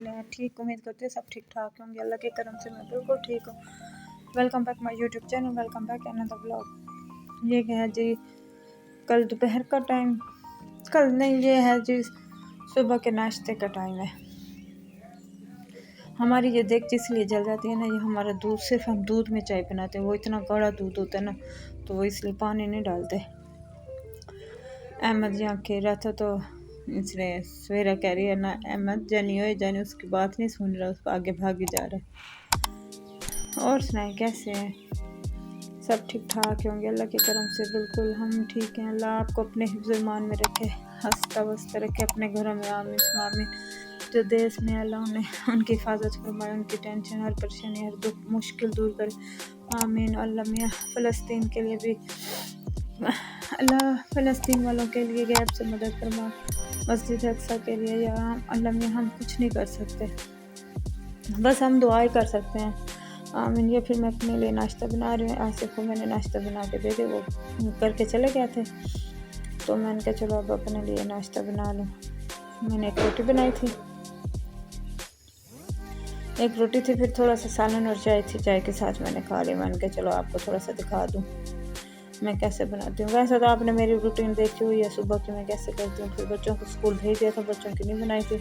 ठीक, उम्मीद करते हैं सब ठीक ठाक होंगे। अल्लाह के करम से मैं बिल्कुल ठीक हूँ। Welcome back my YouTube channel, welcome back another blog. ये क्या है जी, कल दोपहर का टाइम, कल नहीं, ये है जी सुबह के नाश्ते का टाइम है। हमारी ये देख इसलिए जल जाती है ना, ये हमारा दूध, सिर्फ हम दूध में चाय बनाते हैं। वो इतना गाढ़ा दूध होता है ना, तो वो इसलिए पानी नहीं डालते। अहमद यहाँ खेल रहा था, तो इसलिए सवेरा कह रही है ना अहमद जानी हो जानी, उसकी बात नहीं सुन रहा, उसको आगे भागी जा रहा है। और सुनाए कैसे हैं? सब ठीक ठाक होंगे अल्लाह की करम से, बिल्कुल हम ठीक हैं। अल्लाह आपको अपने हिफ्ज़-ए-ईमान में रखे, हंसता वसता रखे अपने घरों में, आमीन आमीन। जो देश में अल्लाह उन्हें उनकी हिफाजत फरमाए, उनकी टेंशन, हर परेशानी, हर दुख मुश्किल दूर करे, आमीन। अल्लाह मियाँ फ़लस्तीन के लिए भी, अल्लाह फ़लस्तीन वालों के लिए गैब से मदद फरमा, मस्जिद अक्सा के लिए। या अल्लाह मियाँ हम कुछ नहीं कर सकते, बस हम दुआएं कर सकते हैं, आमीन। ये फिर मैं अपने लिए नाश्ता बना रही हूँ। आसिफ को मैंने नाश्ता बना के दे दिया, वो करके चले गए थे, तो मैंने कहा चलो अब अपने लिए नाश्ता बना लूँ। मैंने एक रोटी बनाई थी, एक रोटी थी, फिर थोड़ा सा सालन और चाय थी, चाय के साथ मैंने खा ली। मैंने कहा चलो आपको थोड़ा सा दिखा दूँ मैं कैसे बनाती हूँ। वैसे तो आपने मेरी रूटीन देखी हुई है सुबह की, मैं कैसे करती हूँ। फिर बच्चों को स्कूल भेज दिया था, बच्चों की नहीं बनाई थी,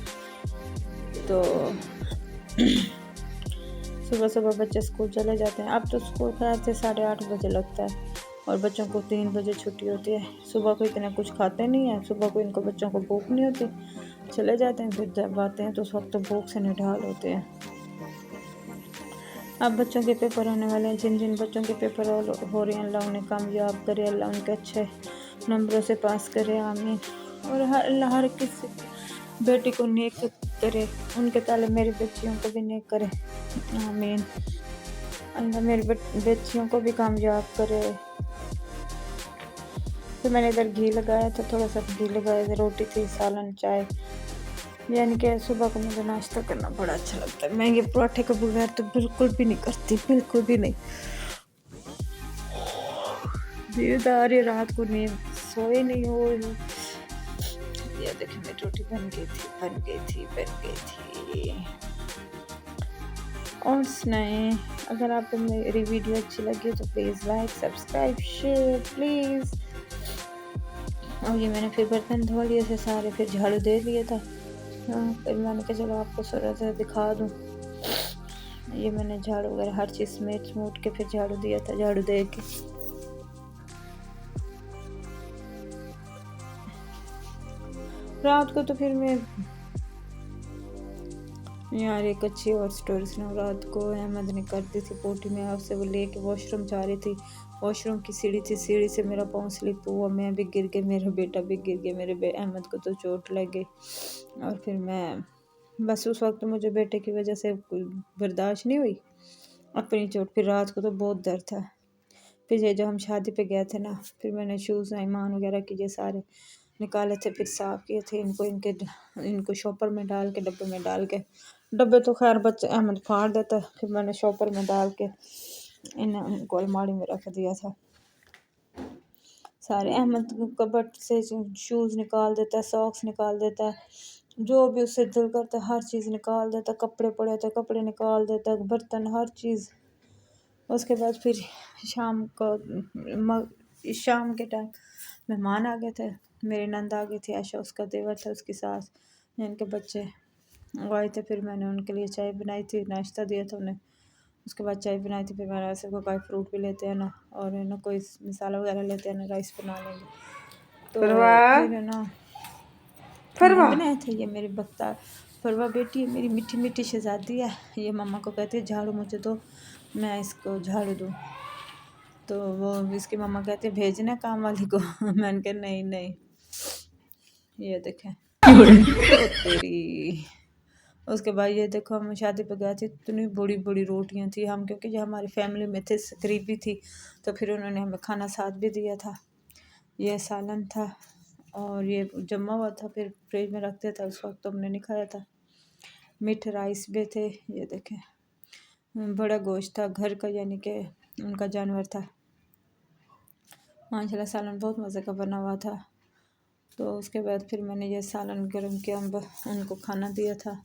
तो सुबह सुबह बच्चे स्कूल चले जाते हैं। अब तो स्कूल खैर से 8:30 बजे लगता है, और बच्चों को 3 बजे छुट्टी होती है। सुबह को इतना कुछ खाते नहीं हैं, सुबह को इनको बच्चों को भूख नहीं होती, चले जाते हैं। फिर जब आते हैं तो उस वक्त तो भूख से निढाल होते हैं। अब बच्चों के पेपर होने वाले हैं, जिन जिन बच्चों के पेपर हो रहे हैं, अल्लाह उन्हें कामयाब करे, अल्लाह उनके अच्छे नंबरों से पास करे, आमीन। और अल्लाह हर किसी बेटी को नेक करे, उनके ताले मेरी बच्चियों को भी नेक करे, आमीन। अल्लाह मेरी बच्चियों को भी कामयाब करे। तो मैंने इधर घी लगाया था, थोड़ा सा घी लगाया था, रोटी थी, सालन, चाय, यानी कि सुबह को मुझे नाश्ता करना बड़ा अच्छा लगता है। मैं ये पराठे के बगैर तो बिल्कुल भी नहीं करती, बिल्कुल भी नहीं। बेदार रात को नींद सोए नहीं हो। ये देखिए मेरी रोटी बन गई थी। और सुनाएं, अगर आपको मेरी वीडियो अच्छी लगी तो please like, subscribe, share please. और ये मैंने फिर बर्तन धो लिए थे सारे, फिर झाड़ू दे दिया था। फिर मैंने कहा चलो आपको थोड़ा सा दिखा दूँ। ये मैंने झाड़ू वगैरह हर चीज़ समेट समूट के फिर झाड़ू दिया था, झाड़ू दे के। रात को तो फिर मैं यार एक अच्छी और स्टोरी सुनाऊँ। रात को अहमद ने कर दी थी पोटी में, आपसे वो लेके वॉशरूम जा रही थी, वॉशरूम की सीढ़ी थी, सीढ़ी से मेरा पाँव स्लिप हुआ, मैं भी गिर गई, मेरा बेटा भी गिर गया, मेरे अहमद को तो चोट लग गई। और फिर मैं बस उस वक्त मुझे बेटे की वजह से बर्दाश्त नहीं हुई अपनी चोट। फिर रात को तो बहुत दर्द था। फिर ये जब हम शादी पे गए थे ना, फिर मैंने शूज़ ईमान वगैरह किए, सारे निकाले थे, फिर साफ़ किए थे इनको, इनको शॉपर में डाल के, डब्बे में डाल के। डब्बे तो खैर बच्चे अहमद फाड़ देता, फिर मैंने शॉपर में डाल के इनको अलमारी में रख दिया था। सारे अहमद कबट से शूज़ निकाल देता है, सॉक्स निकाल देता है, जो भी उससे दिल करता है हर चीज़ निकाल देता है, कपड़े पड़े थे कपड़े निकाल देता है, बर्तन, हर चीज़। उसके बाद फिर शाम के टाइम मेहमान आ गए थे, मेरी नंद आ गई थी, आशा उसका देवर था, उसकी सास, इनके बच्चे आए थे। फिर मैंने उनके लिए चाय बनाई थी, नाश्ता दिया था उन्हें, उसके बाद चाय बनाई थी। फिर मैंने ऐसे को फ्रूट भी लेते हैं ना, और है ना कोई मसाला वगैरह लेते हैं ना, राइस बना लेंगे, तो फिर है ना बनाए थे। ये मेरी बख्ता फरवा बेटी है, मेरी मीठी मीठी शहजादी है। ये मम्मा को कहती है झाड़ू मुझे दो, मैं इसको झाड़ू दूँ, तो वो इसकी मम्मा कहती है भेजना काम वाली को। मैंने कहा नहीं नहीं, ये देखें तेरी। उसके बाद ये देखो हम शादी पे गए थे, इतनी बड़ी बड़ी रोटियां थी। हम क्योंकि जो हमारी फैमिली में थे, करीबी थी, तो फिर उन्होंने हमें खाना साथ भी दिया था। ये सालन था और ये जमा हुआ था, फिर फ्रिज में रखते थे, उस वक्त तो हमने नहीं खाया था। मीठे राइस भी थे, ये देखें बड़ा गोश्त था घर का, यानी कि उनका जानवर था। माशाल्लाह सालन बहुत मज़े का बना हुआ था। तो उसके बाद फिर मैंने ये सालन गर्म किया, उनको खाना दिया था।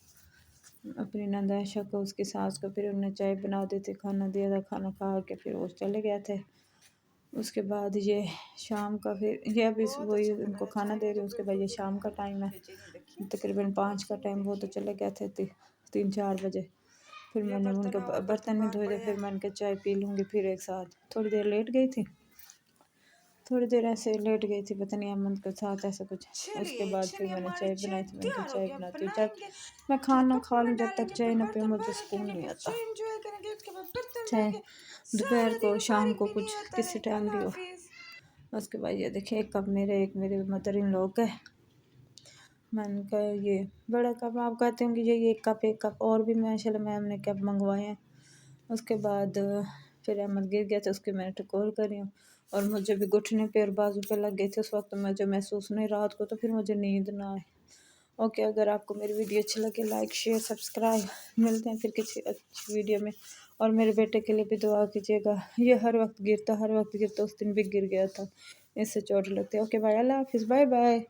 अपनी नंद आयशा को, उसकी सास को, फिर उन्हें चाय बना दी थी, खाना दिया था, खाना खा के फिर वो चले गए थे। उसके बाद ये शाम का, फिर ये अभी वही उनको खाना दे रही हूँ। उसके बाद ये शाम का टाइम है, तकरीबन 5 का टाइम, वो तो चले गए थे 3-4 बजे। फिर मैंने उनके बर्तन नहीं धोए थे, फिर मैं उनके चाय पी लूँगी फिर एक साथ। थोड़ी देर लेट गई थी, थोड़ी देर ऐसे लेट गई थी, पता नहीं अहमद के साथ ऐसा कुछ। उसके बाद फिर मैंने चाय बनाई थी, मैंने कहा चाय बनाती हूँ, जब मैं खाना खा लूँ जब तक चाय ना पीऊँ मुझे सुकून नहीं आता। चाहे दोपहर को, शाम को, कुछ किसी टाइम भी हो। उसके बाद ये देखिए, एक कप मेरे, एक मेरे मदर इन लॉ का है। मैंने कहा ये बड़ा कप, आप कहते होंगे ये एक कप और भी माशाल्लाह मैम ने कप मंगवाए हैं। उसके बाद फिर अहमद गिर गया था, उसके मैंने टकोर करी हूँ, और मुझे भी घुटने पे और बाजू पे लग गए थे उस वक्त। मुझे महसूस नहीं रात को, तो फिर मुझे नींद ना आए। ओके, अगर आपको मेरी वीडियो अच्छी लगे, लाइक शेयर सब्सक्राइब। मिलते हैं फिर किसी अच्छी वीडियो में। और मेरे बेटे के लिए भी दुआ कीजिएगा, ये हर वक्त गिरता, उस दिन भी गिर गया था, इससे चोट लगती है। ओके बाय, अल्लाह हाफिज़, बाय बाय।